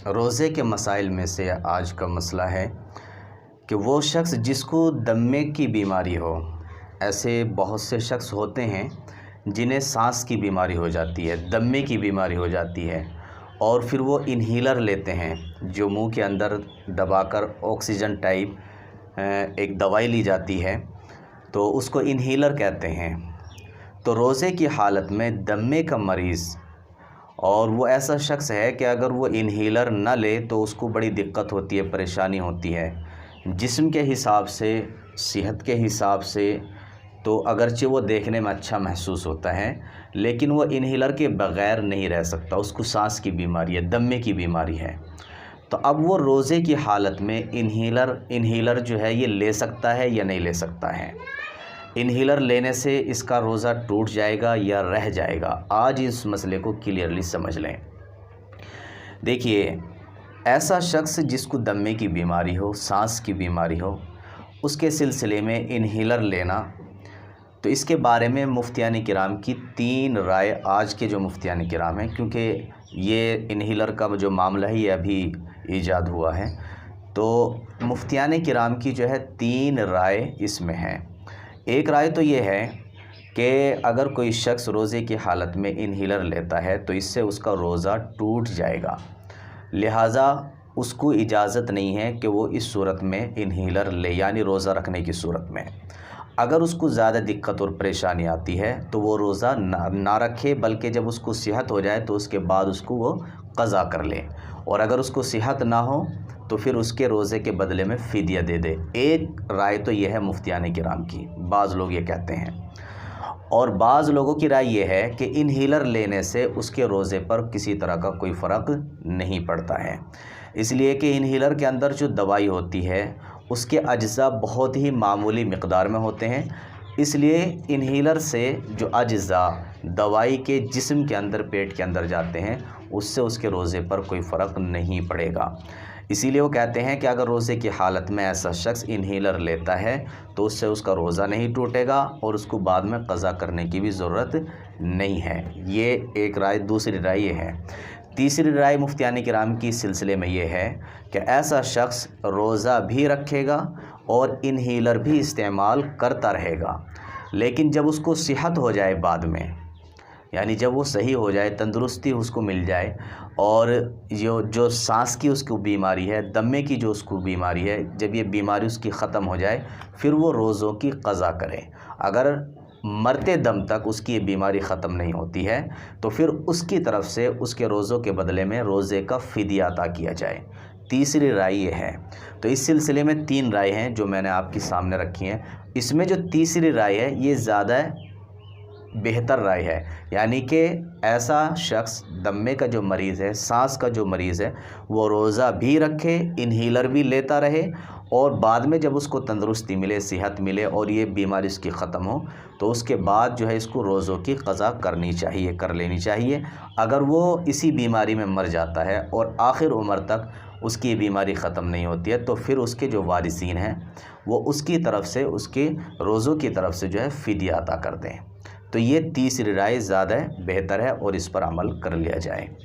روزے کے مسائل میں سے آج کا مسئلہ ہے کہ وہ شخص جس کو دمے کی بیماری ہو، ایسے بہت سے شخص ہوتے ہیں جنہیں سانس کی بیماری ہو جاتی ہے، دمے کی بیماری ہو جاتی ہے، اور پھر وہ انہیلر لیتے ہیں جو منہ کے اندر دبا کر آکسیجن ٹائپ ایک دوائی لی جاتی ہے، تو اس کو انہیلر کہتے ہیں۔ تو روزے کی حالت میں دمے کا مریض اور وہ ایسا شخص ہے کہ اگر وہ انہیلر نہ لے تو اس کو بڑی دقت ہوتی ہے، پریشانی ہوتی ہے جسم کے حساب سے، صحت کے حساب سے، تو اگرچہ وہ دیکھنے میں اچھا محسوس ہوتا ہے لیکن وہ انہیلر کے بغیر نہیں رہ سکتا، اس کو سانس کی بیماری ہے، دمے کی بیماری ہے۔ تو اب وہ روزے کی حالت میں انہیلر جو ہے یہ لے سکتا ہے یا نہیں لے سکتا ہے؟ انہیلر لینے سے اس کا روزہ ٹوٹ جائے گا یا رہ جائے گا؟ آج اس مسئلے کو کلیئرلی سمجھ لیں۔ دیکھیے، ایسا شخص جس کو دمے کی بیماری ہو، سانس کی بیماری ہو، اس کے سلسلے میں انہیلر لینا، تو اس کے بارے میں مفتیان کرام کی 3 رائے، آج کے جو مفتیان کرام ہیں، کیونکہ یہ انہیلر کا جو معاملہ ہے یہ ابھی ایجاد ہوا ہے، تو مفتیان کرام کی جو ہے 3 رائے اس میں ہیں۔ ایک رائے تو یہ ہے کہ اگر کوئی شخص روزے کی حالت میں انہیلر لیتا ہے تو اس سے اس کا روزہ ٹوٹ جائے گا، لہٰذا اس کو اجازت نہیں ہے کہ وہ اس صورت میں انہیلر لے، یعنی روزہ رکھنے کی صورت میں۔ اگر اس کو زیادہ دقت اور پریشانی آتی ہے تو وہ روزہ نہ رکھے، بلکہ جب اس کو صحت ہو جائے تو اس کے بعد اس کو وہ قضا کر لے، اور اگر اس کو صحت نہ ہو تو پھر اس کے روزے کے بدلے میں فدیہ دے دے۔ ایک رائے تو یہ ہے مفتیان کرام کی، بعض لوگ یہ کہتے ہیں، اور بعض لوگوں کی رائے یہ ہے کہ انہیلر لینے سے اس کے روزے پر کسی طرح کا کوئی فرق نہیں پڑتا ہے، اس لیے کہ انہیلر کے اندر جو دوائی ہوتی ہے اس کے اجزاء بہت ہی معمولی مقدار میں ہوتے ہیں، اس لیے انہیلر سے جو اجزاء دوائی کے جسم کے اندر، پیٹ کے اندر جاتے ہیں، اس سے اس کے روزے پر کوئی فرق نہیں پڑے گا۔ اسی لیے وہ کہتے ہیں کہ اگر روزے کی حالت میں ایسا شخص انہیلر لیتا ہے تو اس سے اس کا روزہ نہیں ٹوٹے گا اور اس کو بعد میں قضا کرنے کی بھی ضرورت نہیں ہے۔ یہ ایک رائے۔ دوسری رائے یہ ہے، تیسری رائے مفتیان کرام کی سلسلے میں یہ ہے کہ ایسا شخص روزہ بھی رکھے گا اور انہیلر بھی استعمال کرتا رہے گا، لیکن جب اس کو صحت ہو جائے بعد میں، یعنی جب وہ صحیح ہو جائے، تندرستی اس کو مل جائے، اور جو سانس کی اس کو بیماری ہے، دمے کی جو اس کو بیماری ہے، جب یہ بیماری اس کی ختم ہو جائے پھر وہ روزوں کی قضا کرے۔ اگر مرتے دم تک اس کی یہ بیماری ختم نہیں ہوتی ہے تو پھر اس کی طرف سے اس کے روزوں کے بدلے میں روزے کا فدیہ عطا کیا جائے۔ تیسری رائے یہ ہے۔ تو اس سلسلے میں 3 رائے ہیں جو میں نے آپ کے سامنے رکھی ہیں۔ اس میں جو تیسری رائے ہے یہ زیادہ بہتر رائے ہے، یعنی کہ ایسا شخص دمے کا جو مریض ہے، سانس کا جو مریض ہے، وہ روزہ بھی رکھے، انہیلر بھی لیتا رہے، اور بعد میں جب اس کو تندرستی ملے، صحت ملے اور یہ بیماری اس کی ختم ہو تو اس کے بعد جو ہے اس کو روزوں کی قضا کر لینی چاہیے۔ اگر وہ اسی بیماری میں مر جاتا ہے اور آخر عمر تک اس کی بیماری ختم نہیں ہوتی ہے تو پھر اس کے جو وارثین ہیں وہ اس کی طرف سے، اس کے روزوں کی طرف سے جو ہے فدیہ عطا کر دیں۔ تو یہ تیسری رائے زیادہ بہتر ہے اور اس پر عمل کر لیا جائے۔